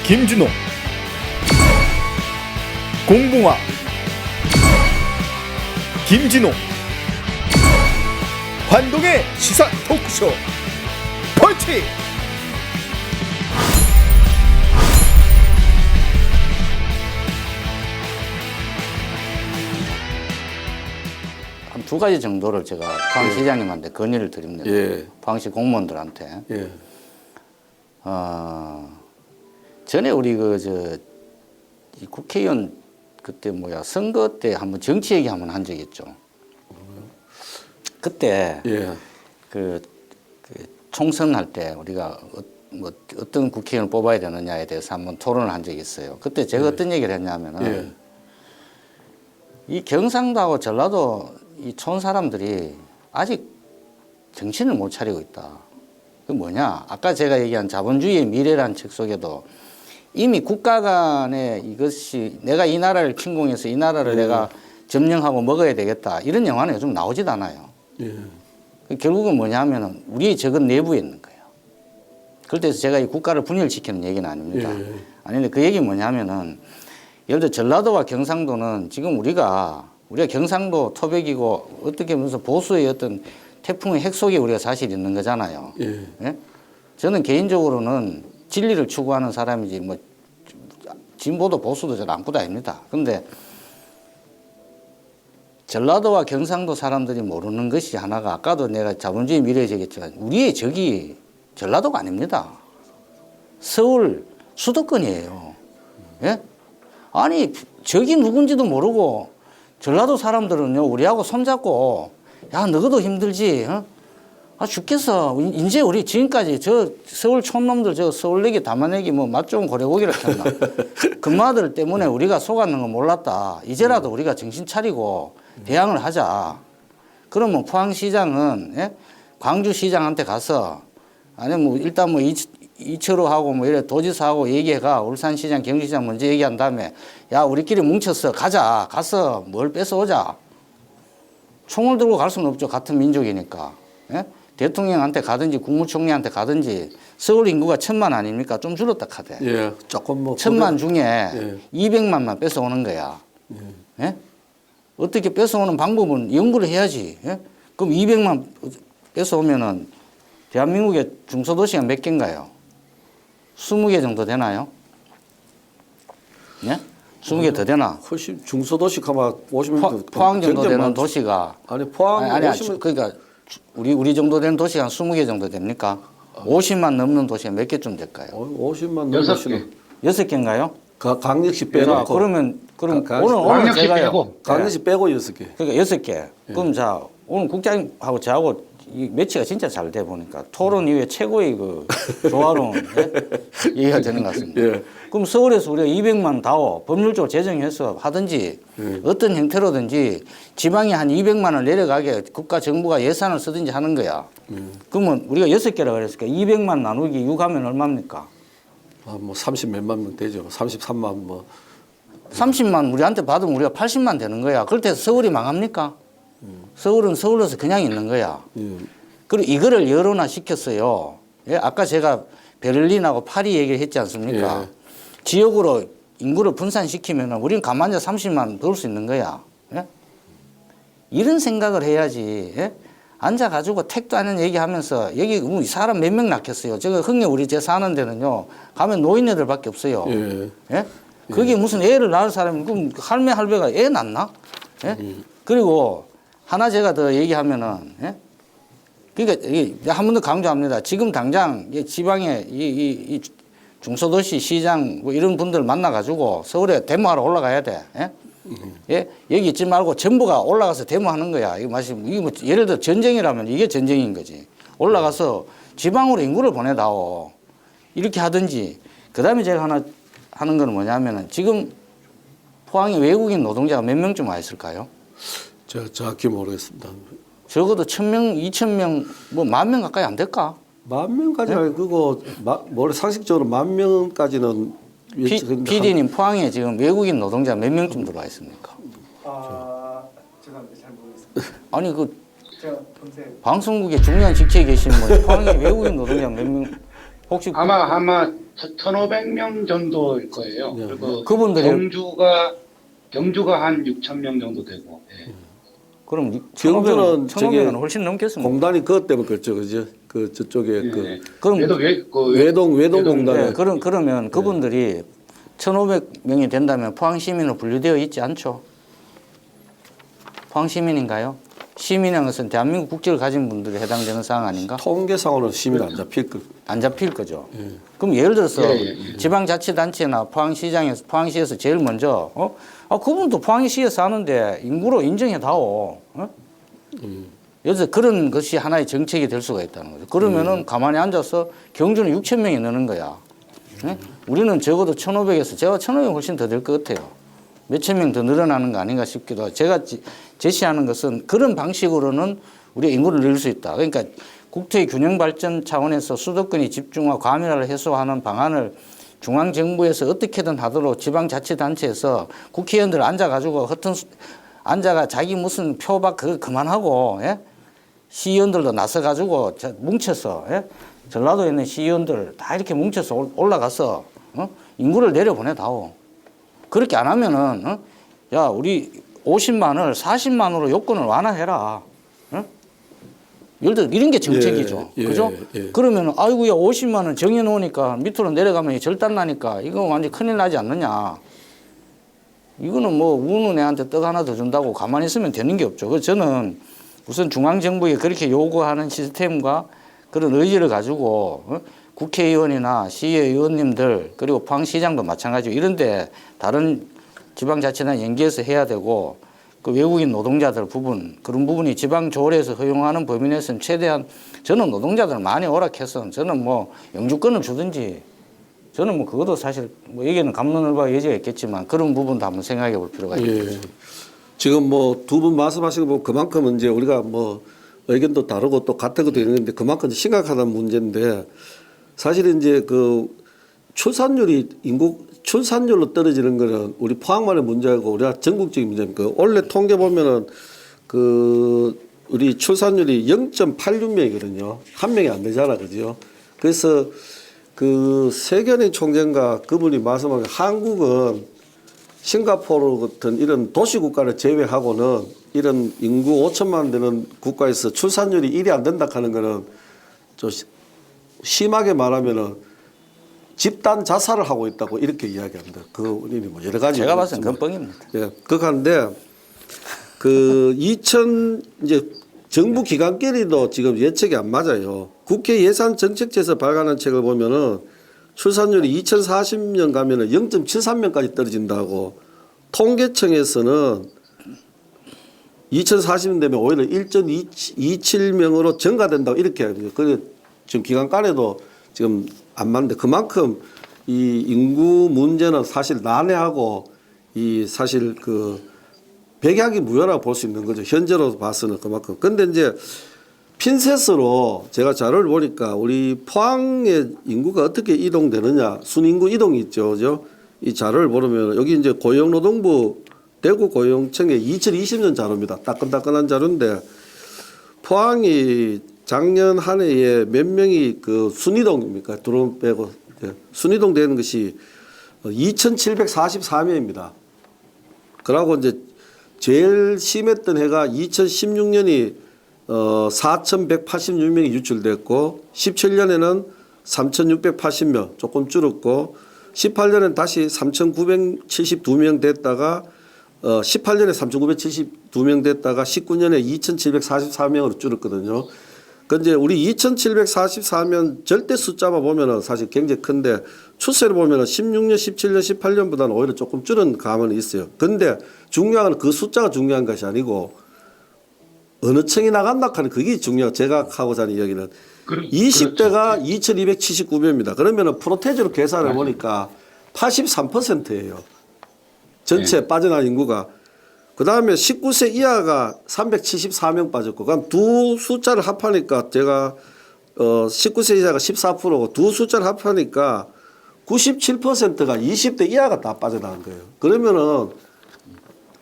김준호, 공봉화, 김진호, 관동의 시사 토크쇼 펀치. 한 두 가지 정도를 제가 포항시장님한테 건의를 드립니다. 예. 포항시 공무원들한테. 예. 전에 우리 이 국회의원 그때 선거 때 한번 정치 얘기 한번 한 적이 있죠. 그때 예. 그 총선할 때 우리가 어떤 국회의원을 뽑아야 되느냐에 대해서 한번 토론을 한 적이 있어요. 그때 제가 어떤 얘기를 했냐면은 이 경상도하고 전라도 이 촌 사람들이 아직 정신을 못 차리고 있다. 그 뭐냐? 아까 제가 얘기한 자본주의의 미래라는 책 속에도 이미 국가 간에 이것이 내가 이 나라를 침공해서 이 나라를 내가 점령하고 먹어야 되겠다. 이런 영화는 요즘 나오지도 않아요. 예. 결국은 뭐냐면은 우리의 적은 내부에 있는 거예요. 그래서 제가 이 국가를 분열시키는 얘기는 아닙니다. 예. 아닌데 그 얘기는 뭐냐면은 예를 들어 전라도와 경상도는 지금 우리가 경상도 토백이고 어떻게 보면서 보수의 어떤 태풍의 핵 속에 우리가 사실 있는 거잖아요. 예. 예? 저는 개인적으로는 진리를 추구하는 사람이지 진보도 보수도 잘 아무것도 아닙니다. 그런데 전라도와 경상도 사람들이 모르는 것이 하나가 아까도 내가 자본주의 미래에 얘기했지만 우리의 적이 전라도가 아닙니다. 서울 수도권이에요. 예? 아니 적이 누군지도 모르고 전라도 사람들은요 우리하고 손잡고 야 너도 힘들지 어? 아 죽겠어 이제 우리 지금까지 저 서울 촌놈들 저 서울내기 담아내기 맛 좋은 고래고기를 켰나 금마들 때문에 우리가 속았는 거 몰랐다 이제라도 우리가 정신 차리고 대항을 하자. 그러면 포항시장은 예? 광주시장한테 가서 아니면 일단 이철호하고 이래 도지사하고 얘기해가 울산시장 경기시장 먼저 얘기한 다음에 야 우리끼리 뭉쳐서 가자. 가서 뭘 뺏어오자. 총을 들고 갈 수는 없죠. 같은 민족이니까. 예? 대통령한테 가든지 국무총리한테 가든지 서울 인구가 1,000만 아닙니까? 좀 줄었다 카대. 예. 조금 1,000만 중에 예. 200만만 뺏어오는 거야. 예? 어떻게 뺏어오는 방법은 연구를 해야지. 예? 그럼 200만 뺏어오면은 대한민국의 중소도시가 몇 개인가요? 20개 정도 되나요? 예? 20개 더 되나? 훨씬 중소도시 가면 50명 포항 정도 되는 도시가 아니 포항 아니 50명 그러니까 우리 정도 되는 도시가 한 20개 정도 됩니까? 50만 넘는 도시가 몇 개쯤 될까요? 50만 6개. 6개인가요? 강력시 자, 빼놓고 그럼 오늘 광역시 제가요. 빼고. 강력시 빼고 6개. 그러니까 6개. 그럼 자 오늘 국장님하고 저하고 이 매치가 진짜 잘 돼 보니까 토론 이후에 최고의 조화로운 얘기가 되는 것 같습니다. 예. 그럼 서울에서 우리가 200만 다오 법률적으로 제정해서 하든지 어떤 형태로든지 지방에 한 200만을 내려가게 국가 정부가 예산을 쓰든지 하는 거야. 그러면 우리가 6개라 그랬으니까 200만 나누기 6 하면 얼마입니까? 30 몇만 명 되죠. 33만 30만 우리한테 받으면 우리가 80만 되는 거야. 그럴 때 서울이 망합니까? 서울은 서울로서 그냥 있는 거야. 그리고 이거를 여론화 시켰어요. 예? 아까 제가 베를린하고 파리 얘기를 했지 않습니까? 예. 지역으로 인구를 분산시키면 우리는 가만히 30만 넣을 수 있는 거야. 예? 이런 생각을 해야지. 예? 앉아가지고 택도 않은 얘기하면서 여기 사람 몇 명 낳겠어요. 저거 흥에 우리 제 사는 데는요. 가면 노인네들밖에 없어요. 예. 예? 그게 무슨 애를 낳을 사람이 그럼 할배가 애 낳나? 예? 그리고 하나 제가 더 얘기하면은 예? 그러니까 한 번 더 강조합니다. 지금 당장 지방에 이 중소도시 시장 이런 분들 만나가지고 서울에 데모하러 올라가야 돼. 예? 예? 여기 있지 말고 전부가 올라가서 데모하는 거야. 이거 예를 들어 전쟁이라면 이게 전쟁인 거지. 올라가서 지방으로 인구를 보내다오. 이렇게 하든지. 그다음에 제가 하나 하는 건 뭐냐면은 지금 포항에 외국인 노동자가 몇 명쯤 와 있을까요? 제가 정확히 모르겠습니다. 적어도 1,000명, 2,000명, 10,000명 가까이 안 될까? 10,000명까지는 그거 상식적으로 10,000명까지는 PD님 포항에 지금 외국인 노동자 몇 명쯤 들어와 있습니까? 죄송합니다. 잘 모르겠습니다. 아니 제가 검색. 방송국에 중요한 직책에 계신 분 포항에 외국인 노동자 몇 명 혹시 아마 1,500명 정도일 거예요. 네. 그리고 그분들이- 경주가 한 6,000명 정도 되고. 예. 그럼 경주는 1,500은 훨씬 넘겠습니다. 공단이 그것 때문에 그렇죠, 그죠? 그 저쪽에 예. 그 그럼 외동공단. 네, 그러면 그분들이 1,500명이 된다면 포항 시민으로 분류되어 있지 않죠? 포항 시민인가요? 시민이라는 것은 대한민국 국적을 가진 분들이 해당되는 사항 아닌가? 통계상으로는 시민 안 잡힐 거. 안 잡힐 거죠. 그럼 예를 들어서 예. 지방자치단체나 포항시에서 제일 먼저 그분도 포항시에서 사는데 인구로 인정해다오. 여기서 그런 것이 하나의 정책이 될 수가 있다는 거죠. 그러면은 가만히 앉아서 경주는 6,000명이 느는 거야. 예? 우리는 적어도 1,500에서 제가 1,500 훨씬 더 될 것 같아요. 몇천 명 더 늘어나는 거 아닌가 싶기도 하고 제가 제시하는 것은 그런 방식으로는 우리가 인구를 늘릴 수 있다. 그러니까 국토의 균형 발전 차원에서 수도권이 집중화 과밀화를 해소하는 방안을 중앙정부에서 어떻게든 하도록 지방자치단체에서 국회의원들 앉아가지고 앉아가 자기 무슨 표박 그거 그만하고 예? 시의원들도 나서가지고 뭉쳐서 예? 전라도에 있는 시의원들 다 이렇게 뭉쳐서 올라가서 인구를 내려보내다오. 그렇게 안 하면은 야 우리 50만을 40만으로 요건을 완화해라. 예를 들어 이런 게 정책이죠. 예, 그죠? 예. 그러면 아이고야 50만 원 정해놓으니까 밑으로 내려가면 절단 나니까 이거 완전 큰일 나지 않느냐. 이거는 뭐 우는 애한테 떡 하나 더 준다고 가만히 있으면 되는 게 없죠. 그래서 저는 우선 중앙정부에 그렇게 요구하는 시스템과 그런 의지를 가지고 국회의원이나 시의원님들 그리고 포항시장도 마찬가지고 이런데 다른 지방자치나 연계해서 해야 되고 그 외국인 노동자들 부분 그런 부분이 지방조례에서 허용하는 범위 내에서는 최대한 저는 노동자들 많이 오락해서 저는 뭐 영주권을 주든지 저는 뭐 그것도 사실 뭐 여기는 감론을박 여지가 있겠지만 그런 부분도 한번 생각해 볼 필요가 있겠죠. 예. 지금 뭐 두 분 말씀하신 거 보면 그만큼 이제 우리가 뭐 의견도 다르고 또 같은 것도 있는데 그만큼 심각하다는 문제인데 사실은 이제 그 출산율로 떨어지는 거는 우리 포항만의 문제고 우리가 전국적인 문제입니다. 원래 통계 보면은 그 우리 출산율이 0.86명이거든요. 한 명이 안 되잖아, 그죠? 그래서 그 세견의 총재인가 그분이 말씀한 게 한국은 싱가포르 같은 이런 도시 국가를 제외하고는 이런 인구 5천만 되는 국가에서 출산율이 1이 안 된다 하는 거는 좀 심하게 말하면은 집단 자살을 하고 있다고 이렇게 이야기합니다. 그 우리 뭐 여러 가지 제가 봤을 땐 건뻥입니다. 예, 그런데 이제 정부 기관끼리도 지금 예측이 안 맞아요. 국회 예산정책처에서 발간한 책을 보면은 출산율이 2040년 가면은 0.73명까지 떨어진다고 통계청에서는 2040년 되면 오히려 1.27명으로 증가된다고 이렇게 합니다. 그래 지금 기관 간에도 지금 안 맞는데 그만큼 이 인구 문제는 사실 난해하고 이 사실 그 백약이 무효라고 볼 수 있는 거죠. 현재로 봐서는 그만큼. 근데 이제 핀셋으로 제가 자료를 보니까 우리 포항의 인구가 어떻게 이동되느냐 순인구 이동이 있죠. 그죠? 이 자료를 보면 여기 이제 고용노동부 대구 고용청의 2020년 자료입니다. 따끈따끈한 자료인데 포항이 작년 한 해에 몇 명이 그 순이동입니까? 드론 빼고 순이동 되는 것이 2,744명입니다. 그러고 이제 제일 심했던 해가 2016년이 4,186명이 유출됐고 17년에는 3,680명 조금 줄었고 18년엔 다시 3,972명 됐다가 18년에 3,972명 됐다가 19년에 2,744명으로 줄었거든요. 근데 우리 2,744명 절대 숫자만 보면은 사실 굉장히 큰데 추세를 보면은 16년, 17년, 18년보다는 오히려 조금 줄은 감은 있어요. 근데 중요한 건 그 숫자가 중요한 것이 아니고 어느 층이 나간다 하는 그게 중요해요. 제가 하고자 하는 이야기는 20대가 2,279명입니다. 그러면은 프로테이지로 계산을 보니까 83%예요. 전체 빠져나간 인구가. 그 다음에 19세 이하가 374명 빠졌고, 그럼 두 숫자를 합하니까 제가 19세 이하가 14%고 두 숫자를 합하니까 97%가 20대 이하가 다 빠져나간 거예요. 그러면은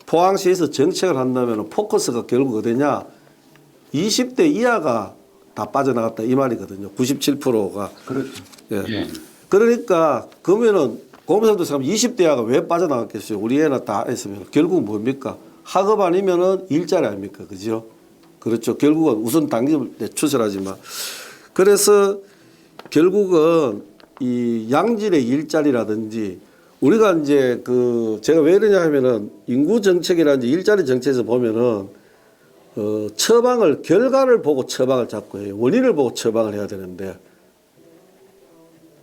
포항시에서 정책을 한다면 포커스가 결국 어디냐? 20대 이하가 다 빠져나갔다 이 말이거든요. 97%가. 그렇죠. 예. 예. 그러니까 그러면은 고민사도 사람 20대야가 왜 빠져나갔겠어요? 우리 애나 다 했으면 결국 뭡니까? 학업 아니면은 일자리 아닙니까? 그죠? 그렇죠. 결국은 우선 당직을 추설하지만 그래서 결국은 이 양질의 일자리라든지 우리가 이제 그 제가 왜 이러냐 하면은 인구 정책이라든지 일자리 정책에서 보면은 처방을 결과를 보고 처방을 잡고 해요. 원인을 보고 처방을 해야 되는데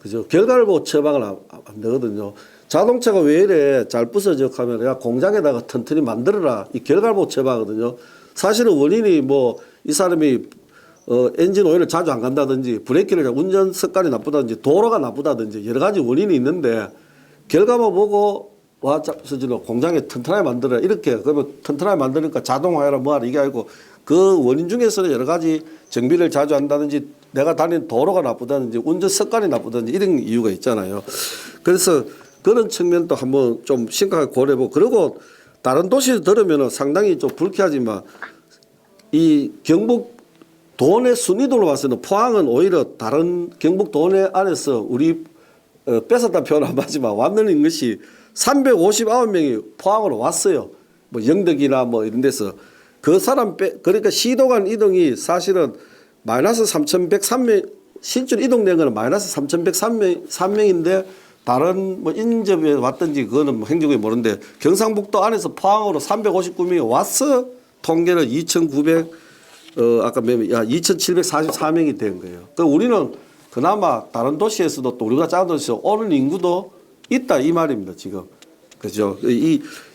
그죠? 결과를 보고 처방을 안 되거든요. 자동차가 왜 이래 잘 부서져 하면 야 공장에다가 튼튼히 만들어라 이 결과를 보고 처방하거든요. 사실은 원인이 뭐 이 사람이 엔진 오일을 자주 안 간다든지 브레이크를 운전 습관이 나쁘다든지 도로가 나쁘다든지 여러 가지 원인이 있는데 결과만 보고 와 서지로 공장에 튼튼하게 만들어라 이렇게 그러면 튼튼하게 만드니까 자동화해라 뭐하라 이게 아니고 그 원인 중에서는 여러 가지 정비를 자주 한다든지 내가 다니는 도로가 나쁘다든지 운전 습관이 나쁘다든지 이런 이유가 있잖아요. 그래서 그런 측면도 한번 좀 심각하게 고려해보고 그리고 다른 도시 들으면 상당히 좀 불쾌하지만 이 경북 도내 순위도로 봐서는 포항은 오히려 다른 경북 도내 안에서 우리 뺏었다 표현 안 하지만 왔는 것이 359명이 포항으로 왔어요. 뭐 영덕이나 뭐 이런 데서 그 사람 그러니까 시도 간 이동이 사실은 마이너스 3,103명 실제로 이동된 거는 마이너스 3,103명인데 다른 뭐 인접에 왔든지 그거는 뭐 행정국이 모르는데 경상북도 안에서 포항으로 359명이 왔어 통계는 2,744명이 된 거예요. 그 우리는 그나마 다른 도시에서도 또 우리가 작은 도시에서 오는 인구도 있다 이 말입니다 지금. 그죠?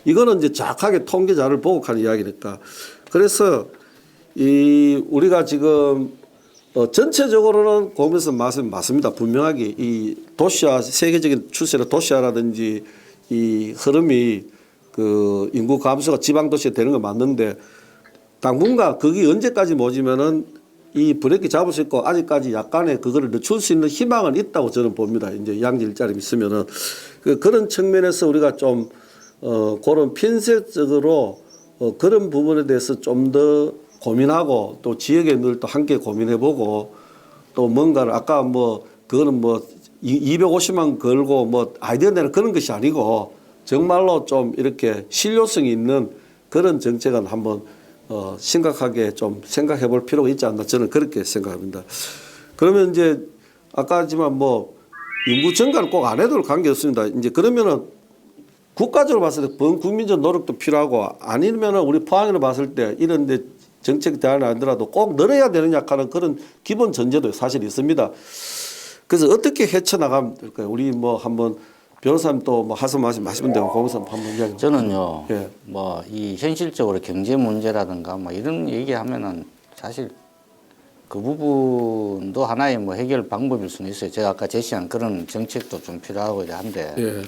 이거는 이제 정확하게 통계 자료를 보고 하는 이야기니까. 그래서 이 우리가 지금 전체적으로는 고민해서 맞습니다. 분명하게 이 도시화 세계적인 추세로 도시화라든지 이 흐름이 그 인구 감소가 지방 도시에 되는 건 맞는데 당분간 그게 언제까지 모지면은 이 브레이크 잡을 수 있고 아직까지 약간의 그거를 늦출 수 있는 희망은 있다고 저는 봅니다. 이제 양질 일자리 있으면은 그런 측면에서 우리가 좀 그런 편세적으로 그런 부분에 대해서 좀 더 고민하고 또 지역인들도 함께 고민해보고 또 뭔가를 아까 뭐 그거는 뭐 250만 걸고 뭐 아이디어 내는 그런 것이 아니고 정말로 좀 이렇게 실효성이 있는 그런 정책은 한번 심각하게 좀 생각해 볼 필요가 있지 않나 저는 그렇게 생각합니다. 그러면 이제 아까 하지만 뭐 인구 증가를 꼭 안 해도 관계없습니다. 이제 그러면은 국가적으로 봤을 때 범국민적 노력도 필요하고 아니면은 우리 포항으로 봤을 때 이런 데 정책 대안이 아니더라도 꼭 늘어야 되느냐 하는 그런 기본 전제도 사실 있습니다. 그래서 어떻게 헤쳐나가면 될까요? 우리 뭐 한번 변호사님 또 뭐 하선 마시면 되고 고문사님 한번 이야기. 저는요. 예. 뭐 이 현실적으로 경제 문제라든가 뭐 이런 얘기하면은 사실 그 부분도 하나의 뭐 해결 방법일 수는 있어요. 제가 아까 제시한 그런 정책도 좀 필요하고 한데 예.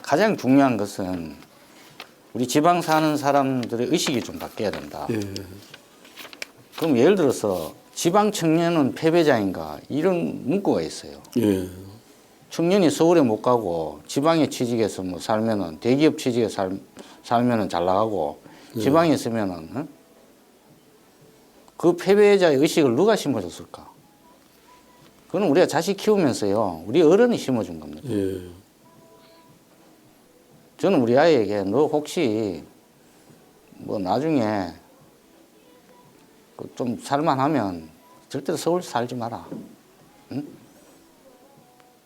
가장 중요한 것은 우리 지방 사는 사람들의 의식이 좀 바뀌어야 된다. 예. 그럼 예를 들어서 지방 청년은 패배자인가 이런 문구가 있어요. 예. 청년이 서울에 못 가고 지방에 취직해서 뭐 살면은 대기업 취직해 살면은 잘 나가고 지방에 있으면은 그 패배자의 의식을 누가 심어줬을까? 그건 우리가 자식 키우면서요 우리 어른이 심어준 겁니다. 예. 저는 우리 아이에게 너 혹시 뭐 나중에 좀 살만하면 절대로 서울 살지 마라. 응?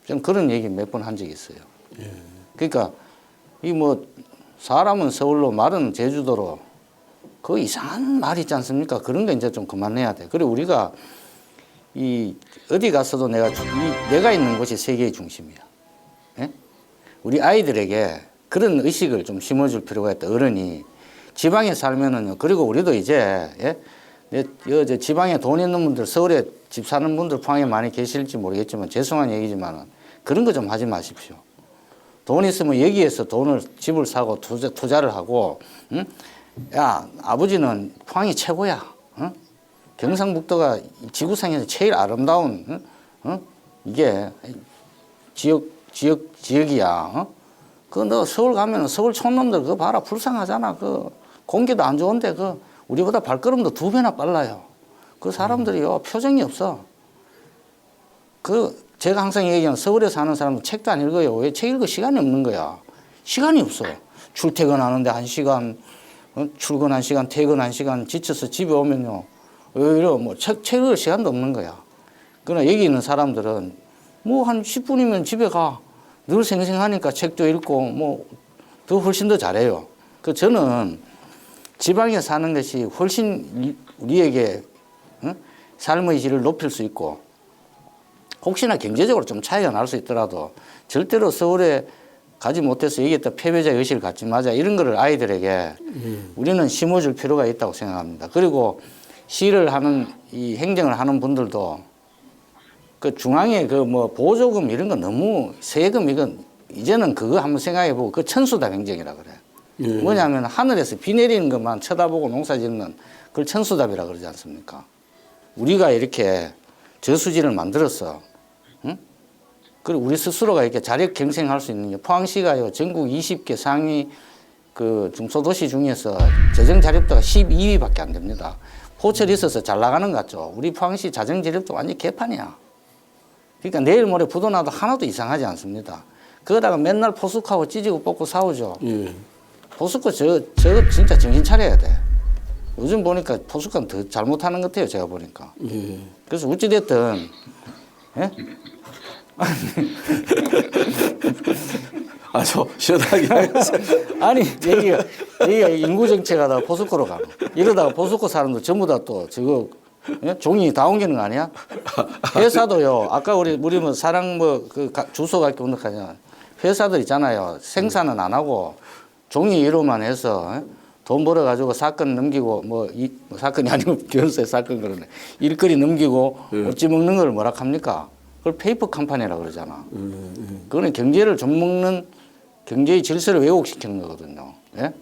저는 그런 얘기 몇 번 한 적이 있어요. 예. 그러니까 이 뭐 사람은 서울로 말은 제주도로 그 이상한 말 있지 않습니까? 그런 거 이제 좀 그만해야 돼. 그리고 우리가 이 어디 가서도 내가 있는 곳이 세계의 중심이야. 예? 우리 아이들에게 그런 의식을 좀 심어줄 필요가 있다. 어른이 지방에 살면은요. 그리고 우리도 이제 이제 지방에 돈 있는 분들 서울에 집 사는 분들 포항에 많이 계실지 모르겠지만 죄송한 얘기지만 그런 거 좀 하지 마십시오. 돈 있으면 여기에서 집을 사고 투자를 하고, 응? 야 아버지는 포항이 최고야. 응? 경상북도가 지구상에서 제일 아름다운 응? 이게 지역이야. 응? 그 너 서울 가면은 서울 촌놈들 그거 봐라 불쌍하잖아. 그 공기도 안 좋은데 그 우리보다 발걸음도 2배나 빨라요. 그 사람들이요 표정이 없어. 그 제가 항상 얘기하는 서울에 사는 사람은 책도 안 읽어요. 왜 책 읽을 시간이 없는 거야. 시간이 없어. 출퇴근하는데 1시간, 출근 1시간, 퇴근 1시간, 지쳐서 집에 오면요. 오히려 뭐 책 읽을 시간도 없는 거야. 그러나 여기 있는 사람들은 뭐 한 10분이면 집에 가. 늘 생생하니까 책도 읽고 뭐 더 훨씬 더 잘해요. 그 저는 지방에 사는 것이 훨씬 우리에게 삶의 질을 높일 수 있고 혹시나 경제적으로 좀 차이가 날 수 있더라도 절대로 서울에 가지 못해서 얘기했다 패배자 의식을 갖지 마자 이런 거를 아이들에게 우리는 심어줄 필요가 있다고 생각합니다. 그리고 시를 하는 이 행정을 하는 분들도 그 중앙에 그 뭐 보조금 이런 거 너무 세금 이건 이제는 그거 한번 생각해 보고 그 천수답 행정이라 그래. 뭐냐면 하늘에서 비 내리는 것만 쳐다보고 농사 짓는 그걸 천수답이라 그러지 않습니까? 우리가 이렇게 저수지를 만들었어. 응? 그리고 우리 스스로가 이렇게 자력 경쟁할 수 있는 게 포항시가요 전국 20개 상위 그 중소도시 중에서 재정 자립도가 12위밖에 안 됩니다. 포철이 있어서 잘 나가는 것 같죠. 우리 포항시 자정 자립도 완전 개판이야. 그러니까 내일 모레 부도나도 하나도 이상하지 않습니다. 그러다가 맨날 포스코하고 찌지고 뽑고 싸우죠. 포스코 저 진짜 정신 차려야 돼. 요즘 보니까 포스코는 더 잘못하는 것 같아요. 제가 보니까. 그래서 어찌됐든 예? 아주 시원하게 하겠어요. 아니 여기가 인구 정책하다가 포스코로 가고 이러다가 포스코 사람들 전부 다 또 저거 예? 종이 다 옮기는 거 아니야? 회사도요. 아까 우리 뭐 사랑 뭐 그 주소 갖기 운동하냐 회사들 있잖아요. 생산은 안 하고 종이 1호만 해서 예? 돈 벌어가지고 사건 넘기고 뭐 사건이 아니고 결세 사건 그러네. 일거리 넘기고 어찌 먹는 걸 뭐라 합니까? 그걸 페이퍼 컴퍼니라 그러잖아. 그거는 경제를 좀 먹는 경제의 질서를 왜곡시키는 거거든요. 예?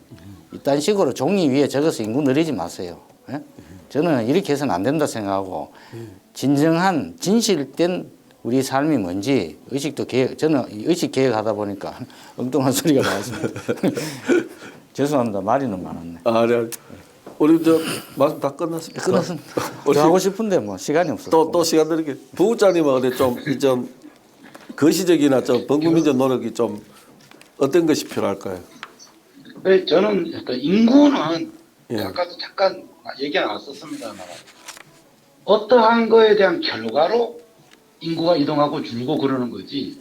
이딴 식으로 종이 위에 적어서 인구 늘리지 마세요. 예? 저는 이렇게 해서는 안 된다 생각하고 진정한 진실된 우리 삶이 뭔지 의식도 계획, 저는 의식 계획하다 보니까 엉뚱한 소리가 나왔습니다. 죄송합니다. 말이 너무 많았네. 아, 네. 우리 저 말씀 다 끝났습니까? 끝났습니다. 우리 더 하고 싶은데 뭐 시간이 없어서. 또 시간 드릴게. 부국장님은 어디 좀 거시적이나 좀 범국민적 노력이 좀 어떤 것이 필요할까요? 네, 저는 일단 인구는 예. 아까도 잠깐 얘기 나왔었습니다만 어떠한 거에 대한 결과로 인구가 이동하고 줄고 그러는 거지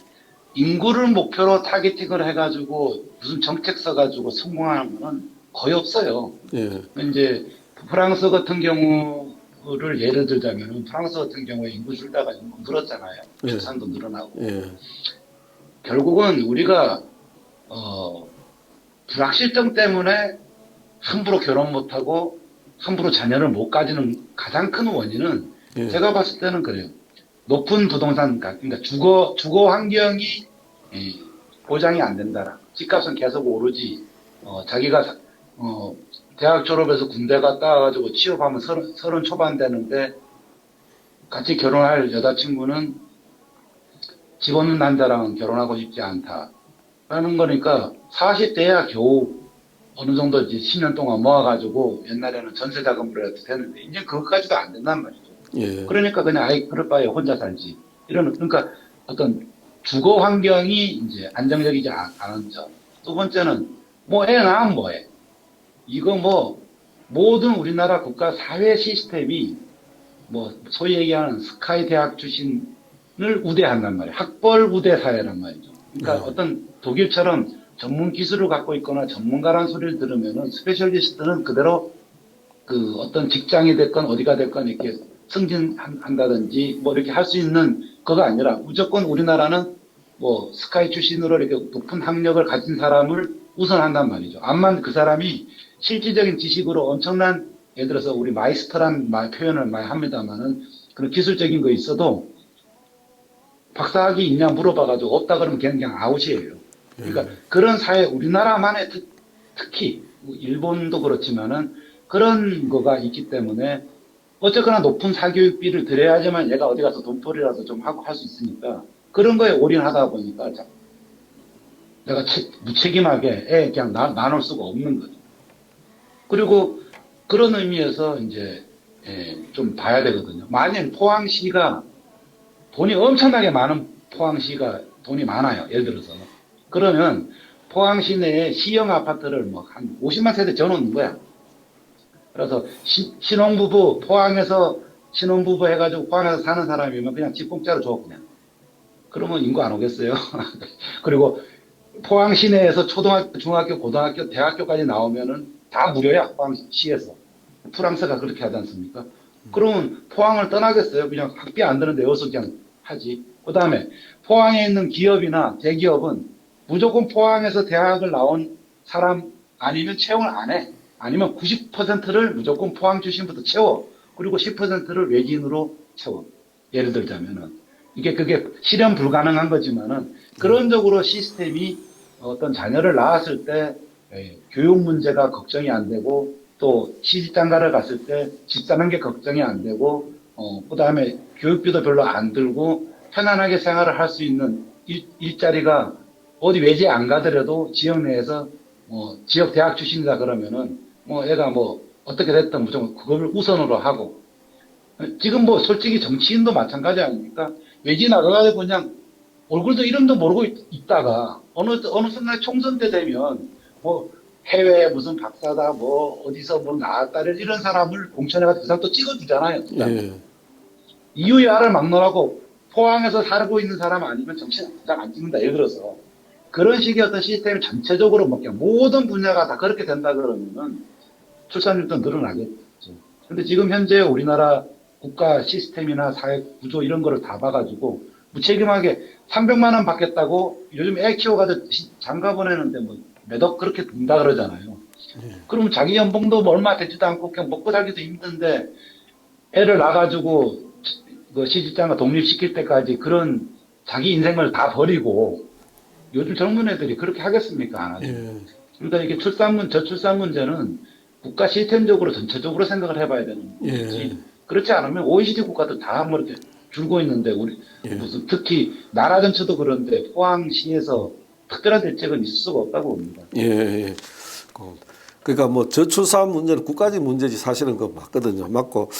인구를 목표로 타겟팅을 해가지고 무슨 정책 써가지고 성공하는 거는 거의 없어요. 예. 이제 프랑스 같은 경우를 예를 들자면 프랑스 같은 경우에 인구 줄다가 인구 늘었잖아요. 예. 출산도 늘어나고. 예. 결국은 우리가 불확실성 때문에 함부로 결혼 못하고 함부로 자녀를 못 가지는 가장 큰 원인은 예. 제가 봤을 때는 그래요. 높은 부동산 그러니까 주거 환경이 보장이 안 된다라. 집값은 계속 오르지. 자기가 대학 졸업해서 군대 갔다 와가지고 취업하면 서른 초반 되는데 같이 결혼할 여자친구는 집 없는 남자랑은 결혼하고 싶지 않다라는 거니까 40대야 겨우 어느 정도 이제 10년 동안 모아가지고 옛날에는 전세 자금으로 해도 되는데 이제 그것까지도 안 된단 말이죠. 예. 그러니까 그냥 아이 그럴 바에 혼자 살지. 그러니까 어떤 주거 환경이 이제 안정적이지 않은 점. 두 번째는 뭐 애 낳으면 뭐해. 이거 뭐 모든 우리나라 국가 사회 시스템이 뭐 소위 얘기하는 스카이 대학 출신을 우대한단 말이에요. 학벌 우대 사회란 말이죠. 그러니까 어떤 독일처럼 전문 기술을 갖고 있거나 전문가란 소리를 들으면은 스페셜리스트는 그대로 그 어떤 직장이 됐건 어디가 됐건 이렇게 승진한다든지 뭐 이렇게 할 수 있는 거가 아니라 무조건 우리나라는 뭐 스카이 출신으로 이렇게 높은 학력을 가진 사람을 우선한단 말이죠. 암만 그 사람이 실질적인 지식으로 엄청난 예를 들어서 우리 마이스터란 표현을 많이 합니다만은 그런 기술적인 거 있어도 박사학위 있냐 물어봐가지고 없다 그러면 그냥 아웃이에요. 그러니까 그런 사회 우리나라만의 특히 일본도 그렇지만은 그런 거가 있기 때문에 어쨌거나 높은 사교육비를 들여야지만 얘가 어디 가서 돈벌이라도 좀 하고 할 수 있으니까 그런 거에 올인하다 보니까 내가 무책임하게 애 그냥 나눌 수가 없는 거죠. 그리고 그런 의미에서 이제 좀 봐야 되거든요. 만약 포항시가 돈이 엄청나게 많은 포항시가 돈이 많아요. 예를 들어서. 그러면 포항시 내에 시형 아파트를 뭐 한 50만 세대 전놓는 거야. 그래서 신혼부부, 포항에서 신혼부부 해가지고 포항에서 사는 사람이면 그냥 집 공짜로 줘, 그냥. 그러면 인구 안 오겠어요. 그리고 포항 시내에서 초등학교, 중학교, 고등학교, 대학교까지 나오면은 다 무료야, 포항시에서. 프랑스가 그렇게 하지 않습니까? 그러면 포항을 떠나겠어요? 그냥 학비 안 드는데 여기서 그냥 하지. 그 다음에 포항에 있는 기업이나 대기업은 무조건 포항에서 대학을 나온 사람 아니면 채용을 안 해. 아니면 90%를 무조건 포항 출신부터 채워. 그리고 10%를 외지인으로 채워. 예를 들자면은. 그게 실현 불가능한 거지만은 그런 쪽으로 시스템이 어떤 자녀를 낳았을 때 교육 문제가 걱정이 안 되고 또 시집장가를 갔을 때 집 사는 게 걱정이 안 되고 그다음에 교육비도 별로 안 들고 편안하게 생활을 할 수 있는 일자리가 어디 외지에 안 가더라도 지역 내에서 지역 대학 출신이다 그러면은 애가 어떻게 됐든 무조건 그걸 우선으로 하고 지금 솔직히 정치인도 마찬가지 아닙니까? 외지 나가가지고 그냥 얼굴도 이름도 모르고 있다가 어느 순간 총선 때 되면 해외에 무슨 박사다 어디서 나왔다 이런 사람을 공천해가지고 그 사람 또 찍어주잖아요. 예. 이유야를 막론하고 포항에서 살고 있는 사람 아니면 정치인 안 찍는다. 예를 들어서 그런 식의 어떤 시스템이 전체적으로 그냥 모든 분야가 다 그렇게 된다 그러면은 출산율도 늘어나겠죠. 근데 지금 현재 우리나라 국가 시스템이나 사회 구조 이런 거를 다 봐가지고 무책임하게 300만 원 받겠다고 요즘 애 키워가지고 장가 보내는데 매덕 그렇게 든다 그러잖아요. 그러면 자기 연봉도 얼마 되지도 않고 그냥 먹고 살기도 힘든데 애를 낳아가지고 그 시집장가 독립시킬 때까지 그런 자기 인생을 다 버리고 요즘 젊은 애들이 그렇게 하겠습니까? 안 하죠. 그러니까 이게 저출산 문제는 국가 시스템적으로 전체적으로 생각을 해봐야 되는 거지. 그렇지 않으면 OECD 국가들 다 이렇게 줄고 있는데 우리 무슨 특히 나라 전체도 그런데 포항시에서 특별한 대책은 있을 수가 없다고 봅니다. 예. 그러니까 저출산 문제는 국가적 문제지 사실은 그거 맞거든요. 맞고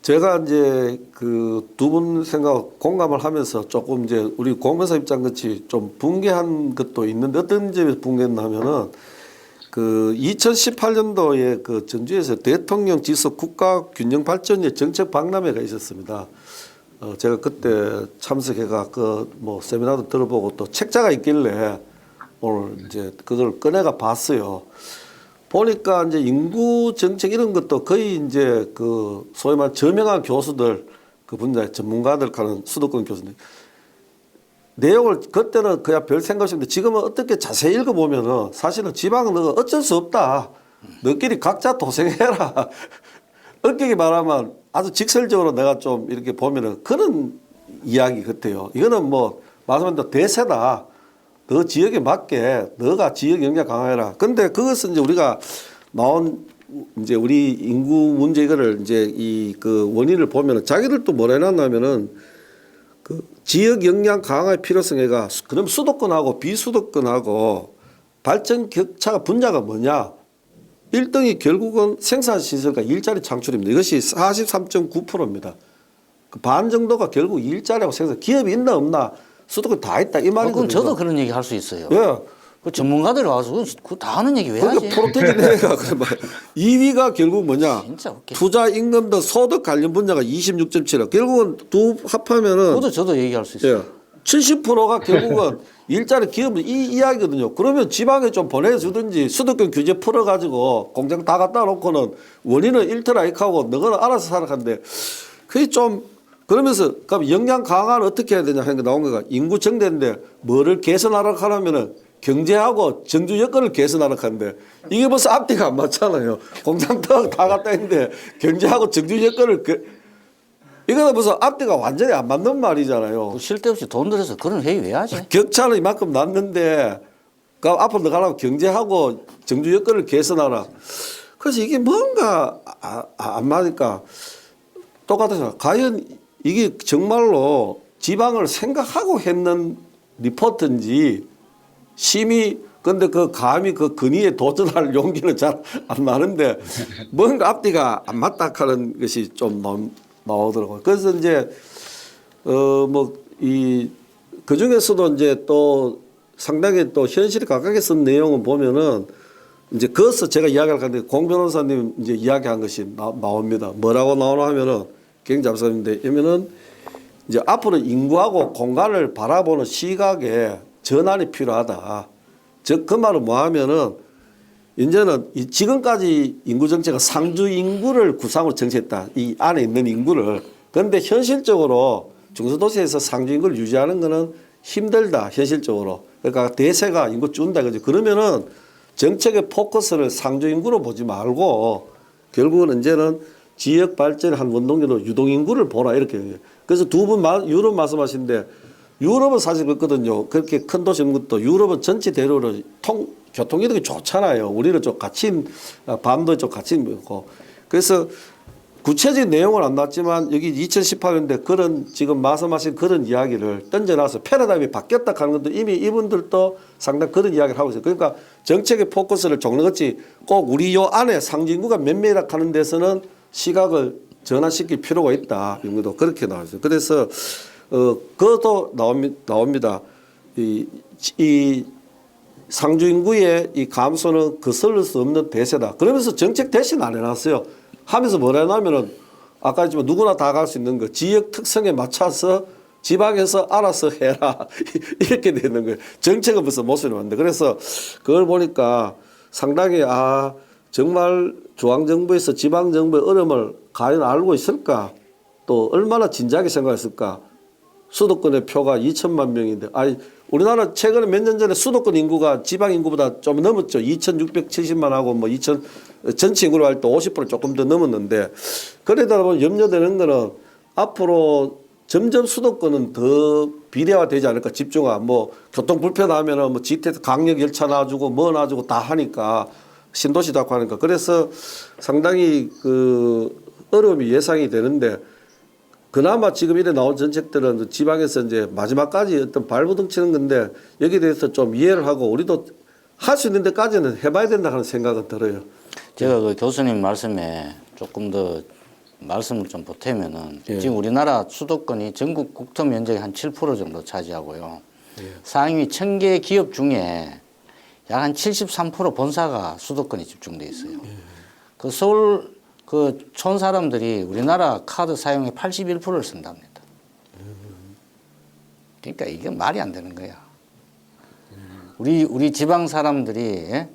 제가 이제 그 두 분 생각 공감을 하면서 조금 이제 우리 공무사 입장 같이 좀 붕괴한 것도 있는데 어떤 점에서 붕괴했냐면은 그 2018년도에 그 전주에서 대통령 지속 국가균형발전의 정책 박람회가 있었습니다. 제가 그때 참석해가 세미나도 들어보고 또 책자가 있길래 오늘 이제 그걸 꺼내가 봤어요. 보니까 이제 인구 정책 이런 것도 거의 이제 그 소위 말 저명한 교수들 그 분야 전문가들 가는 수도권 교수들 내용을 그때는 그냥 별 생각 없었는데 지금은 어떻게 자세히 읽어보면은 사실은 지방은 너가 어쩔 수 없다. 너끼리 각자 도생해라. 엄격히 말하면 아주 직설적으로 내가 좀 이렇게 보면은 그런 이야기 같아요. 이거는 말씀한 대로 대세다. 너 지역에 맞게 너가 지역 역량 강화해라. 근데 그것은 이제 우리가 나온 이제 우리 인구 문제 이거를 이제 그 원인을 보면은 자기들도 뭐라 해놨냐면은 그 지역 역량 강화의 필요성에가 그럼 수도권하고 비수도권하고 발전 격차가 분야가 뭐냐? 1등이 결국은 생산시설과 일자리 창출입니다. 이것이 43.9%입니다. 그 반 정도가 결국 일자리하고 생산, 기업이 있나 없나 수도권 다 있다 이 말이거든요. 그럼 저도 그런 얘기 할 수 있어요. 예. 그 전문가들이 와서 그거 다 하는 얘기 왜 하지? 그러니까 프로테진 내가 2위가 결국 뭐냐? 진짜 웃겨. 투자 임금 등 소득 관련 분야가 26.7. 결국은 두 합하면은 저도 얘기할 수 있어요. 70%가 결국은 일자리 기업은 이 이야기거든요. 그러면 지방에 좀 보내주든지 수도권 규제 풀어가지고 공장 다 갖다 놓고는 원인은 일터라이크하고 너는 알아서 살아간대. 그게 좀 그러면서 그럼 역량 강화를 어떻게 해야 되냐 하는 게 나온 거가 인구 증대인데 뭐를 개선하라고 하려면은 경제하고 정주 여건을 개선하라고 하는데 이게 벌써 앞뒤가 안 맞잖아요. 공장 다 갖다 했는데 경제하고 정주 여건을 이거는 무슨 앞뒤가 완전히 안 맞는 말이잖아요. 쉴 데 없이 돈 들여서 그런 회의 왜 하지? 격차는 이만큼 났는데 그 앞으로 나가려면 경제하고 정주 여건을 개선하라. 그래서 이게 뭔가 안 맞으니까 똑같아서 과연 이게 정말로 지방을 생각하고 했는 리포트인지 심히 근데 감히 근위에 도전할 용기는 잘 안 나는데 뭔가 앞뒤가 안 맞다 하는 것이 좀 나오더라고요. 그래서 이제 그 중에서도 이제 또 상당히 또 현실에 가깝게 쓴 내용을 보면은 이제 그것을 제가 이야기를 하는데 공 변호사님 이제 이야기한 것이 나옵니다. 뭐라고 나오나 하면은 굉장히 잡사인데 그러면은 이제 앞으로 인구하고 공간을 바라보는 시각에 전환이 필요하다. 즉 그 말은 뭐 하면은 이제는 이 지금까지 인구 정책은 상주 인구를 구상으로 정책했다. 이 안에 있는 인구를. 그런데 현실적으로 중소도시에서 상주 인구를 유지하는 거는 힘들다. 현실적으로. 그러니까 대세가 인구 준다. 그죠. 그러면은 정책의 포커스를 상주 인구로 보지 말고 결국은 이제는 지역 발전의 한 원동력으로 유동 인구를 보라. 이렇게. 그래서 두 분 유럽 말씀하시는데 유럽은 사실 그렇거든요. 그렇게 큰 도시 있는 것도 유럽은 전체 대로로 교통 이동이 좋잖아요. 우리는 좀 갇힌 밤도 좀 갇힌 거고. 그래서 구체적인 내용은 안 나왔지만 여기 2018년대 그런 지금 말씀하신 그런 이야기를 던져놔서 패러다임이 바뀌었다 하는 것도 이미 이분들도 상당히 그런 이야기를 하고 있어요. 그러니까 정책의 포커스를 종로같이 꼭 우리 요 안에 상주인구가 몇 명이라 하는 데서는 시각을 전환시킬 필요가 있다. 이것도 그렇게 나왔어요. 그래서 그것도 나옵니다. 이 상주 인구의 이 감소는 거슬릴 수 없는 대세다. 그러면서 정책 대신 안 해놨어요. 하면서 뭐라 해놨냐면은 아까 했지만 누구나 다 갈 수 있는 거 지역 특성에 맞춰서 지방에서 알아서 해라 이렇게 되는 거예요. 정책은 벌써 못 쓰는데 그래서 그걸 보니까 상당히 정말 중앙정부에서 지방정부의 어려움을 과연 알고 있을까? 또 얼마나 진지하게 생각했을까? 수도권의 표가 2천만 명인데, 우리나라 최근에 몇 년 전에 수도권 인구가 지방 인구보다 좀 넘었죠. 2,670만 하고 뭐 전체 인구로 할 때 50% 조금 더 넘었는데, 그러다 보면 염려되는 거는 앞으로 점점 수도권은 더 비례화되지 않을까, 집중화. 뭐 교통 불편하면은 뭐 지태 강력 열차 놔주고 뭐 놔주고 다 하니까 신도시 잡고 하니까 그래서 상당히 그 어려움이 예상이 되는데. 그나마 지금 이래 나온 정책들은 지방에서 이제 마지막까지 어떤 발버둥 치는 건데 여기에 대해서 좀 이해를 하고 우리도 할 수 있는 데까지는 해봐야 된다 하는 생각은 들어요. 제가 그 교수님 말씀에 조금 더 말씀을 좀 보태면은 예. 지금 우리나라 수도권이 전국 국토 면적의 한 7% 정도 차지하고요. 예. 상위 1000개 기업 중에 약 한 73% 본사가 수도권에 집중돼 있어요. 그 서울 그 촌 사람들이 우리나라 카드 사용의 81%를 쓴답니다. 그러니까 이게 말이 안 되는 거야. 우리 지방 사람들이 예?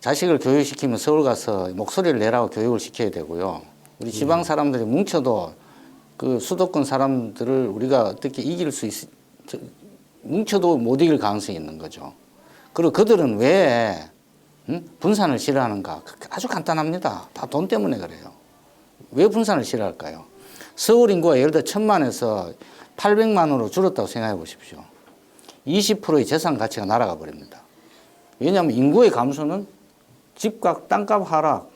자식을 교육시키면 서울 가서 목소리를 내라고 교육을 시켜야 되고요. 우리 지방 사람들이 뭉쳐도 그 수도권 사람들을 우리가 어떻게 이길 수 뭉쳐도 못 이길 가능성이 있는 거죠. 그리고 그들은 왜 분산을 싫어하는가? 아주 간단합니다. 다 돈 때문에 그래요. 왜 분산을 싫어할까요? 서울 인구가 예를 들어 1000만에서 800만으로 줄었다고 생각해 보십시오. 20%의 재산 가치가 날아가 버립니다. 왜냐하면 인구의 감소는 집값, 땅값 하락,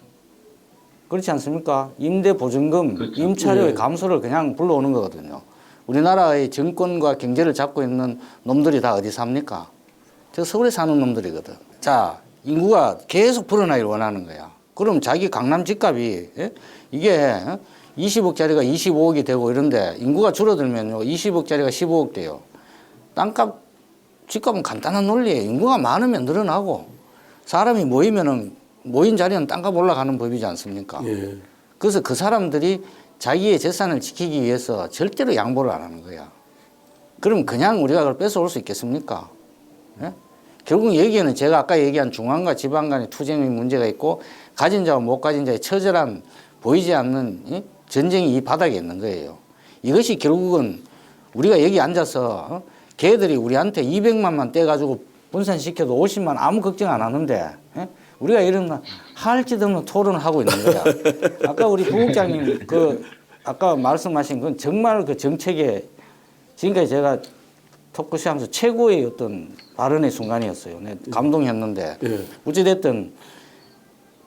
그렇지 않습니까? 임대 보증금, 그렇죠. 임차료의 감소를 그냥 불러오는 거거든요. 우리나라의 정권과 경제를 잡고 있는 놈들이 다 어디 삽니까? 저 서울에 사는 놈들이거든. 자, 인구가 계속 불어나기를 원하는 거야. 그럼 자기 강남 집값이 이게 20억짜리가 25억이 되고 이런데 인구가 줄어들면요 20억짜리가 15억 돼요. 땅값, 집값은 간단한 논리예요. 인구가 많으면 늘어나고 사람이 모인 자리는 땅값 올라가는 법이지 않습니까? 예. 그래서 그 사람들이 자기의 재산을 지키기 위해서 절대로 양보를 안 하는 거야. 그럼 그냥 우리가 그걸 뺏어올 수 있겠습니까? 예? 결국 여기에는 제가 아까 얘기한 중앙과 지방 간의 투쟁의 문제가 있고 가진 자와 못 가진 자의 처절한 보이지 않는 전쟁이 이 바닥에 있는 거예요. 이것이 결국은 우리가 여기 앉아서 걔들이 우리한테 200만만 떼가지고 분산시켜도 50만 아무 걱정 안 하는데 우리가 이런 할지도 없는 토론을 하고 있는 거야. 아까 우리 부국장님 아까 말씀하신 건 정말 그 정책에 지금까지 제가 토크쇼 하면서 최고의 어떤 발언의 순간이었어요. 감동했는데 예. 어찌됐든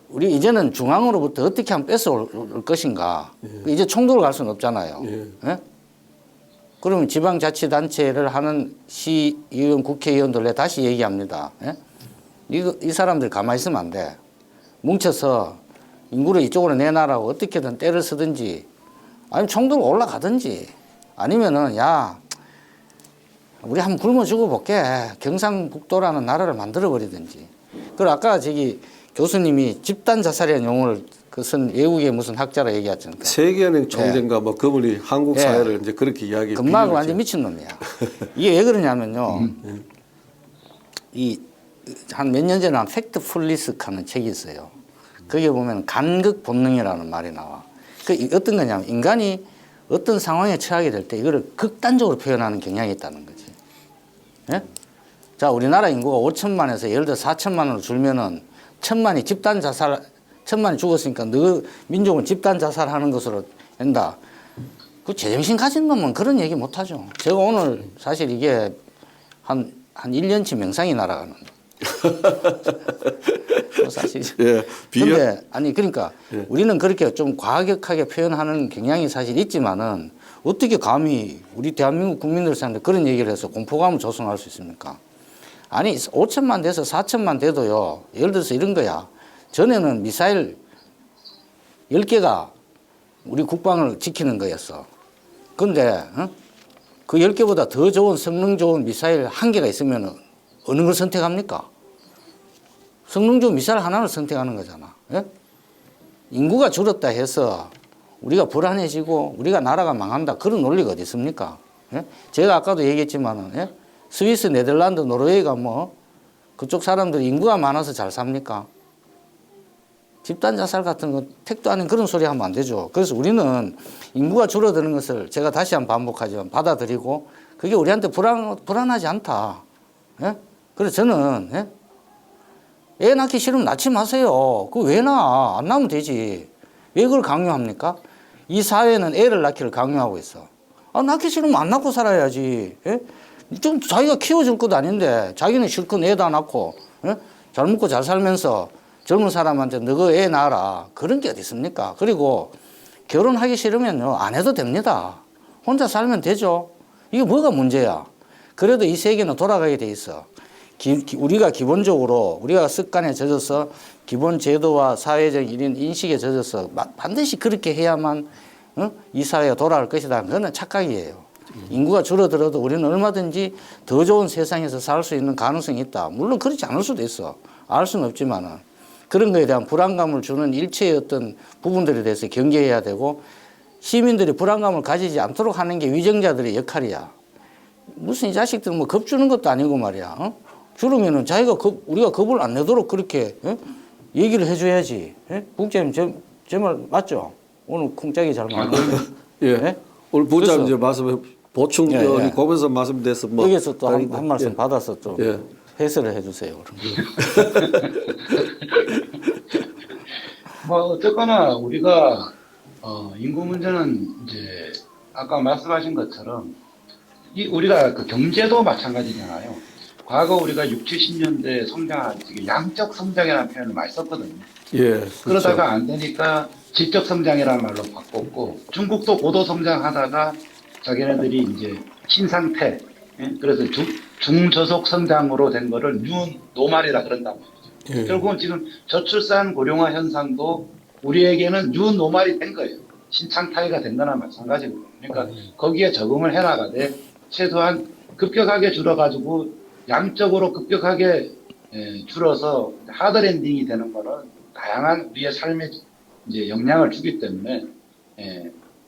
우리 이제는 중앙으로부터 어떻게 하면 뺏어올 것인가. 이제 총독을 갈 수는 없잖아요. 예? 그러면 지방자치단체를 하는 시의원, 국회의원들 내가 다시 얘기합니다. 예? 이 사람들 가만히 있으면 안 돼. 뭉쳐서 인구를 이쪽으로 내놔라고 어떻게든 때를 쓰든지 아니면 총독을 올라가든지 아니면은 야 우리 한번 굶어 죽어볼게. 경상북도라는 나라를 만들어 버리든지. 그리고 아까 저기 교수님이 집단 자살이라는 용어를 그쓴 외국의 무슨 학자라 얘기하잖아요. 세계은행 총재인가 뭐 그분이 한국 예. 사회를 이제 그렇게 이야기. 금방 완전 미친놈이야. 이게 왜 그러냐면요. 이 한 몇 년 전에 한 팩트 풀리스 하는 책이 있어요. 거기에 보면 간극 본능이라는 말이 나와. 그 어떤 거냐면 인간이 어떤 상황에 처하게 될 때 이거를 극단적으로 표현하는 경향이 있다는 거지. 예? 자, 우리나라 인구가 5천만에서 예를 들어 4천만으로 줄면은 1,000만이 집단 자살, 1,000만이 죽었으니까 너 민족은 집단 자살하는 것으로 된다. 그 제정신 가진 놈은 그런 얘기 못 하죠. 제가 오늘 사실 이게 한 1년치 명상이 날아가는. 사실. 예. 근데 아니 그러니까 예. 우리는 그렇게 좀 과격하게 표현하는 경향이 사실 있지만은 어떻게 감히 우리 대한민국 국민들 사는데 그런 얘기를 해서 공포감을 조성할 수 있습니까? 아니 5천만 돼서 4천만 돼도요. 예를 들어서 이런 거야. 전에는 미사일 10개가 우리 국방을 지키는 거였어. 근데 그 10개보다 더 좋은 성능 좋은 미사일 1개가 있으면 어느 걸 선택합니까? 성능 좋은 미사일 하나를 선택하는 거잖아. 예? 인구가 줄었다 해서 우리가 불안해지고 우리가 나라가 망한다. 그런 논리가 어디 있습니까? 예? 제가 아까도 얘기했지만은 예? 스위스, 네덜란드, 노르웨이가 뭐 그쪽 사람들이 인구가 많아서 잘 삽니까? 집단 자살 같은 거 택도 아닌 그런 소리 하면 안 되죠. 그래서 우리는 인구가 줄어드는 것을 제가 다시 한번 반복하지만 받아들이고 그게 우리한테 불안하지 않다. 예? 그래서 저는 예? 애 낳기 싫으면 낳지 마세요. 그거 왜 낳아? 안 낳으면 되지. 왜 그걸 강요합니까? 이 사회는 애를 낳기를 강요하고 있어. 아, 낳기 싫으면 안 낳고 살아야지. 예? 좀 자기가 키워줄 것도 아닌데 자기는 실컷 애 다 낳고 예? 잘 먹고 잘 살면서 젊은 사람한테 너가 애 낳아라. 그런 게 어디 있습니까? 그리고 결혼하기 싫으면요 안 해도 됩니다. 혼자 살면 되죠. 이게 뭐가 문제야? 그래도 이 세계는 돌아가게 돼 있어. 우리가 기본적으로 우리가 습관에 젖어서 기본 제도와 사회적 이런 인식에 젖어서 반드시 그렇게 해야만 이 사회가 돌아갈 것이다. 그거는 착각이에요. 인구가 줄어들어도 우리는 얼마든지 더 좋은 세상에서 살 수 있는 가능성이 있다. 물론 그렇지 않을 수도 있어. 알 수는 없지만은 그런 거에 대한 불안감을 주는 일체의 어떤 부분들에 대해서 경계해야 되고 시민들이 불안감을 가지지 않도록 하는 게 위정자들의 역할이야. 무슨 이 자식들 뭐 겁주는 것도 아니고 말이야. 줄으면은 자기가 우리가 겁을 안 내도록 그렇게 얘기를 해줘야지. 국장님 제 말 맞죠? 오늘 쿵짝이 잘 맞네. 예. 네? 오늘 부장 그래서- 이제 말씀에 보충 예, 예. 고면서 말씀돼서 뭐 여기서 또 한 다른- 말씀 예. 받아서 좀 예. 해설을 해주세요. 그럼. 뭐 어쨌거나 우리가 인구 문제는 이제 아까 말씀하신 것처럼 우리가 그 경제도 마찬가지잖아요. 과거 우리가 60, 70년대 성장할 때 양적 성장이라는 표현을 많이 썼거든요. 예. 그렇죠. 그러다가 안 되니까 질적 성장이라는 말로 바꿨고 중국도 고도 성장하다가 자기네들이 이제 신상태 그래서 중저속 성장으로 된 거를 뉴 노말이라 그런단 말이죠. 예. 결국은 지금 저출산 고령화 현상도 우리에게는 뉴 노말이 된 거예요. 신창타이가 된 거나 마찬가지거든요. 그러니까 거기에 적응을 해나가되 최소한 급격하게 줄어가지고 양적으로 급격하게 줄어서 하드랜딩이 되는 거는 다양한 우리의 삶에 이제 영향을 주기 때문에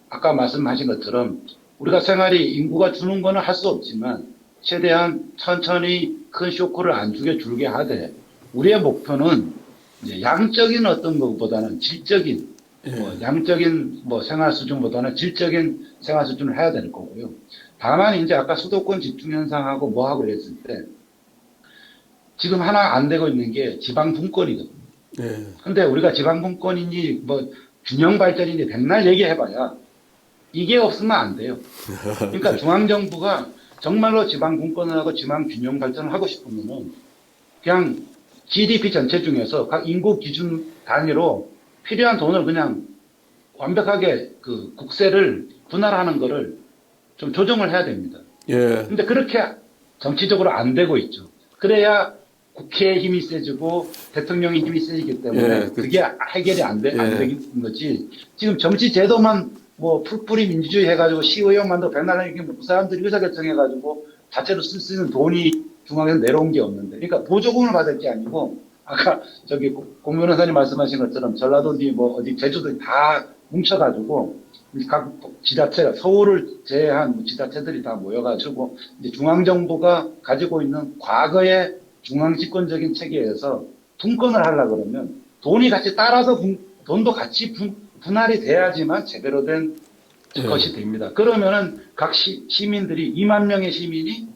아까 말씀하신 것처럼 우리가 생활이 인구가 주는 거는 할 수 없지만 최대한 천천히 큰 쇼크를 안 주게 줄게 하되 우리의 목표는 이제 양적인 어떤 것보다는 질적인 양적인 생활 수준보다는 질적인 생활 수준을 해야 될 거고요. 다만 이제 아까 수도권 집중 현상하고 뭐하고 그랬을 때 지금 하나 안 되고 있는 게 지방 분권이거든요. 예. 근데 우리가 지방 분권인지 균형 발전인지 백날 얘기해봐야 이게 없으면 안 돼요. 그러니까 중앙정부가 정말로 지방 분권을 하고 지방 균형 발전을 하고 싶으면은 그냥 GDP 전체 중에서 각 인구 기준 단위로 필요한 돈을 그냥 완벽하게 그 국세를 분할하는 거를 좀 조정을 해야 됩니다. 예. 근데 그렇게 정치적으로 안 되고 있죠. 그래야 국회의 힘이 세지고 대통령의 힘이 세지기 때문에 예, 그게 해결이 안 되는 예. 거지. 지금 정치 제도만 뭐 풀뿌리 민주주의 해가지고 시의원 만들고 백날 이게 그 사람들이 의사결정해가지고 자체로 쓸 수 있는 돈이 중앙에서 내려온 게 없는데, 그러니까 보조금을 받을 게 아니고 아까 저기 공 변호사님 말씀하신 것처럼 전라도니 뭐 어디 제주도 다 뭉쳐가지고 각 지자체가 서울을 제외한 지자체들이 다 모여가지고 이제 중앙정부가 가지고 있는 과거의 중앙집권적인 체계에서 분권을 하려 그러면 돈이 같이 따라서 돈도 같이 분할이 돼야지만 제대로 된 것이 됩니다. 그러면은 각 시민들이 2만 명의 시민이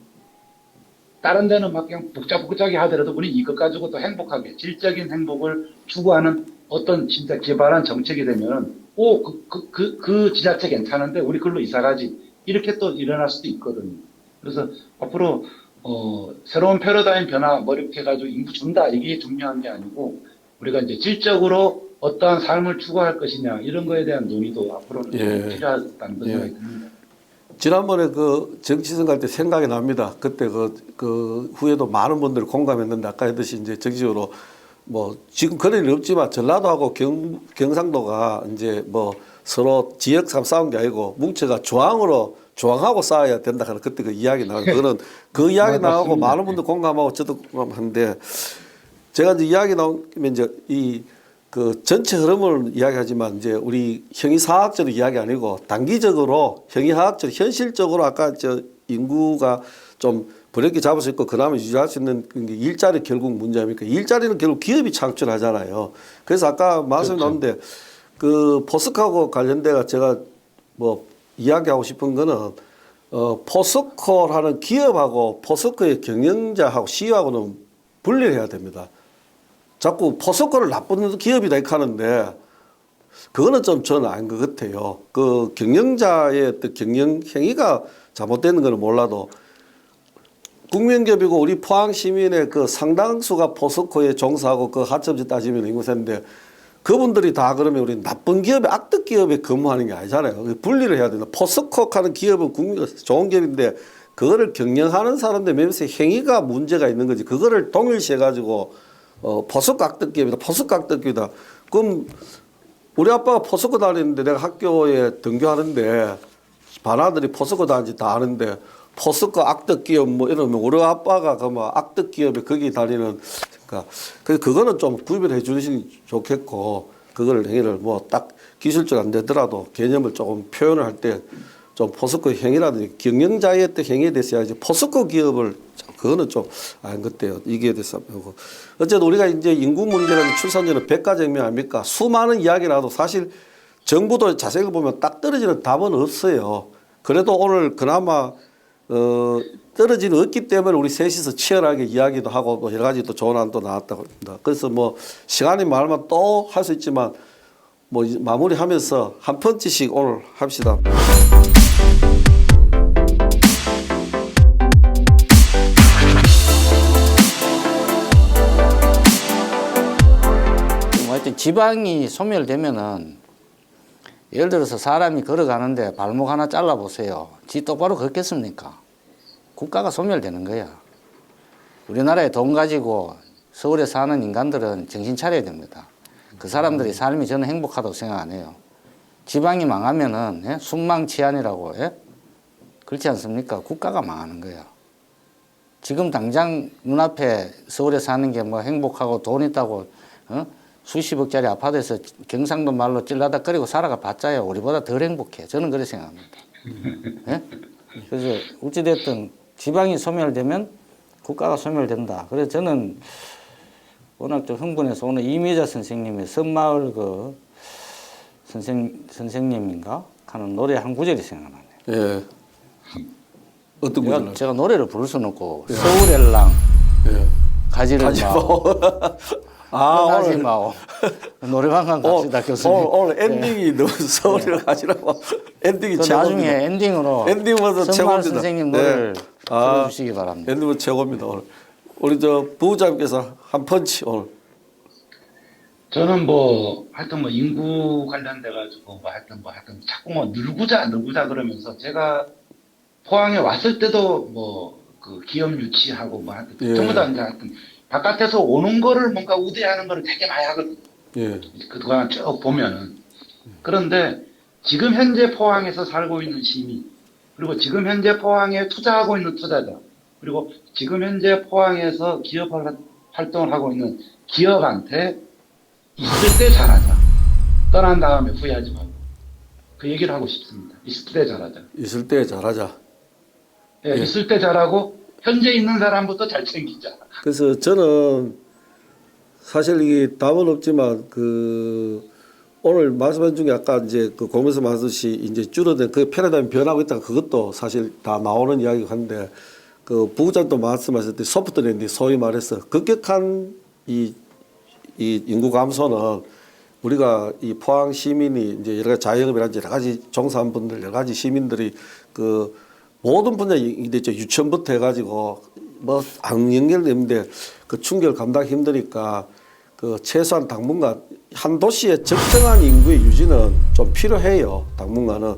다른 데는 막 그냥 복잡복잡하게 하더라도 우리 이것 가지고 또 행복하게 질적인 행복을 추구하는 어떤 진짜 개발한 정책이 되면은 그 지자체 괜찮은데 우리 글로 이사 가지 이렇게 또 일어날 수도 있거든요. 그래서 앞으로 새로운 패러다임 변화 뭐 이렇게 해가지고 인구 준다 이게 중요한 게 아니고 우리가 이제 질적으로 어떠한 삶을 추구할 것이냐 이런 거에 대한 논의도 앞으로는 좀 필요하다는 그 생각이 듭니다. 지난번에 그 정치선 갈 때 생각이 납니다. 그때 그 후에도 많은 분들이 공감했는데 아까 했듯이 이제 정치적으로 뭐 지금 그런 일 없지만 전라도하고 경상도가 이제 뭐 서로 지역 싸운 게 아니고 뭉쳐가 조항하고 싸워야 된다 하는 그때 그 이야기 나와요. 그거는 그 이야기 나오고 많은 분들 공감하고 저도 공감하는데 제가 이제 이야기 나오면 이제 그 전체 흐름을 이야기하지만 이제 우리 형이사학적으로 이야기 아니고 단기적으로 형이사학적으로 현실적으로 아까 저 인구가 좀 브레이크 잡을 수 있고 그나마 유지할 수 있는 일자리 결국 문제입니까? 일자리는 결국 기업이 창출하잖아요. 그래서 아까 말씀 나왔는데 그 포스코하고 관련돼가 제가 뭐 이야기하고 싶은 거는 포스코라는 기업하고 포스코의 경영자하고 CEO하고는 분리를 해야 됩니다. 자꾸 포스코를 나쁜 기업이다 이렇게 하는데 그거는 좀 저는 아닌 것 같아요. 그 경영자의 어떤 경영 행위가 잘못되는 거는 몰라도 국민기업이고 우리 포항 시민의 그 상당수가 포스코에 종사하고 그 하청지 따지면 인구세인데 그분들이 다 그러면 우리 나쁜 기업에 악덕 기업에 근무하는 게 아니잖아요. 분리를 해야 된다. 포스코 하는 기업은 국민 좋은 기업인데 그거를 경영하는 사람들 매매세 행위가 문제가 있는 거지. 그거를 동일시해 가지고 포스코 악덕기업이다. 포스코 악덕기업이다. 그럼 우리 아빠가 포스코 다니는데 내가 학교에 등교하는데 반아들이 포스코 다니는지 다 아는데 포스코 악덕기업 뭐 이러면 우리 아빠가 그 뭐 악덕기업에 거기 다니는 그러니까 그거는 좀 구별해 주시면 좋겠고 그거를 행위를 뭐 딱 기술적으로 안 되더라도 개념을 조금 표현을 할 때 좀 포스코 행위라든지 경영자의 어떤 행위에 대해서 해야지 포스코 기업을 그거는 좀 아닌 것 같아요. 이게 대해서 하고 어쨌든 우리가 이제 인구 문제라는 출산율은 백가쟁명 아닙니까? 수많은 이야기라도 사실 정부도 자세히 보면 딱 떨어지는 답은 없어요. 그래도 오늘 그나마 떨어지는 없기 때문에 우리 셋이서 치열하게 이야기도 하고 뭐 여러 가지 또 좋은 안도 나왔다고 합니다. 그래서 뭐 시간이 많으면 또 할 수 있지만 뭐 마무리하면서 한 펀치씩 오늘 합시다. 하여튼 지방이 소멸되면은 예를 들어서 사람이 걸어가는데 발목 하나 잘라보세요. 지 똑바로 걷겠습니까? 국가가 소멸되는 거야. 우리나라에 돈 가지고 서울에 사는 인간들은 정신 차려야 됩니다. 그 사람들이 삶이 저는 행복하다고 생각 안 해요. 지방이 망하면은 순망치안이라고 그렇지 않습니까? 국가가 망하는 거야. 지금 당장 눈앞에 서울에 사는 게 뭐 행복하고 돈 있다고 수십억짜리 아파트에서 경상도 말로 찔라닥거리고 살아가 봤자요. 우리보다 덜 행복해. 저는 그렇게 생각합니다. 예? 그래서 어찌됐든 지방이 소멸되면 국가가 소멸된다. 그래서 저는 워낙 좀 흥분해서 오늘 이미자 선생님의 섬마을 그 선생님인가 하는 노래 한 구절이 생각나네요. 예. 어떤 구절? 제가 노래를 부를 수는 없고 서울엘랑 가지를 마오. 하지 마오. 노래방만 갑시다 교수님. 오늘 엔딩이 너무 서울을 가시라고 엔딩이 최고입니다. 나중에 엔딩으로 최고입니다. 선생님 노래를 불러주시기 바랍니다. 엔딩은 최고입니다. 오늘 우리 저 부부장님께서 한 펀치 오늘. 저는 뭐 하여튼 뭐 인구 관련돼 가지고 뭐 하여튼 자꾸 뭐 늘구자 그러면서 제가 포항에 왔을 때도 뭐 그 기업 유치하고 뭐 하여튼 전부 다 이제 하여튼 바깥에서 오는 거를 뭔가 우대하는 거를 되게 많이 하거든요. 그동안 쭉 보면은. 그런데 지금 현재 포항에서 살고 있는 시민, 그리고 지금 현재 포항에 투자하고 있는 투자자, 그리고 지금 현재 포항에서 기업 활동을 하고 있는 기업한테 있을 때 잘하자. 떠난 다음에 후회하지 말고. 그 얘기를 하고 싶습니다. 있을 때 잘하자. 있을 때 잘하자. 예, 예. 있을 때 잘하고 현재 있는 사람부터 잘 챙기자. 그래서 저는 사실 이게 답은 없지만 오늘 말씀한 중에 아까 이제 그 공에서 말했듯이 이제 줄어든 그 패러다임 변하고 있다, 그것도 사실 다 나오는 이야기가 한데, 그 부부장도 말씀하셨듯이 소프트랜드, 소위 말해서 급격한 이 인구 감소는 우리가 이 포항 시민이 이제 여러 가지 자영업이라든지 여러 가지 종사한 분들, 여러 가지 시민들이 그 모든 분야 이제 유치원부터 해가지고 뭐 안 연결되는데 그 충격을 감당하기 힘드니까 그 최소한 당분간 한 도시의 적정한 인구의 유지는 좀 필요해요. 당분간은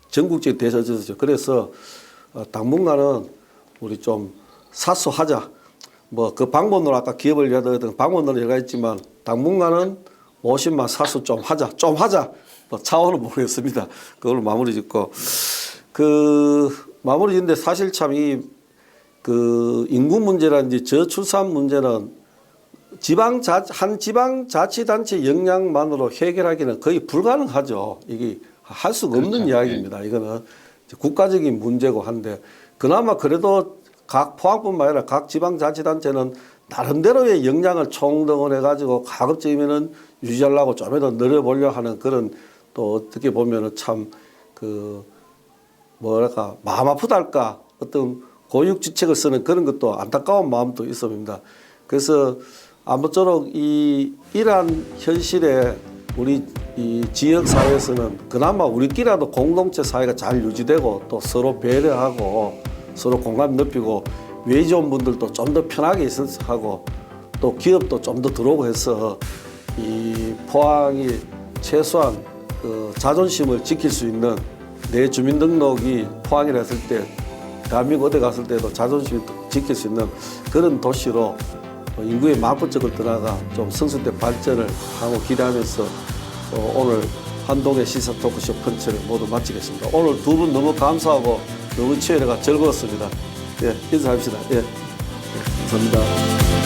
전국적인 대세죠. 그래서 당분간은 우리 좀 사소하자. 뭐 그 방법론으로 아까 기업을 얘기하던 방법론은 여러 가지 있지만 당분간은 50만 사수 좀 하자. 뭐 차원은 모르겠습니다. 그걸로 마무리 짓고 마무리 짓는데 사실 참 그 인구 문제라든지 저출산 문제는 한 지방자치단체 역량만으로 해결하기는 거의 불가능하죠. 이게 할 수가 없는 그렇죠. 이야기입니다. 이거는 국가적인 문제고 한데, 그나마 그래도 각 포항뿐만 아니라 각 지방자치단체는 나름대로의 역량을 총동원해가지고 가급적이면은 유지하려고 좀이라도 늘려보려 하는 그런, 또 어떻게 보면은 참 뭐랄까 마음 아프달까 어떤 고육지책을 쓰는 그런 것도 안타까운 마음도 있습니다. 그래서 아무쪼록 이러한 현실에 우리 이 지역 사회에서는 그나마 우리끼리라도 공동체 사회가 잘 유지되고 또 서로 배려하고 서로 공감 높이고 외지 온 분들도 좀 더 편하게 있어서 하고 또 기업도 좀 더 들어오고 해서 이 포항이 최소한 그 자존심을 지킬 수 있는, 내 주민등록이 포항이라 했을 때 대한민국 어디 갔을 때도 자존심을 지킬 수 있는 그런 도시로 인구의 만포적을 떠나가 좀 성숙된 발전을 하고 기대하면서 오늘 한동의 시사 토크쇼 펀치를 모두 마치겠습니다. 오늘 두 분 너무 감사하고 너무 치열해가 즐거웠습니다. 예, 인사합시다. 예, 감사합니다.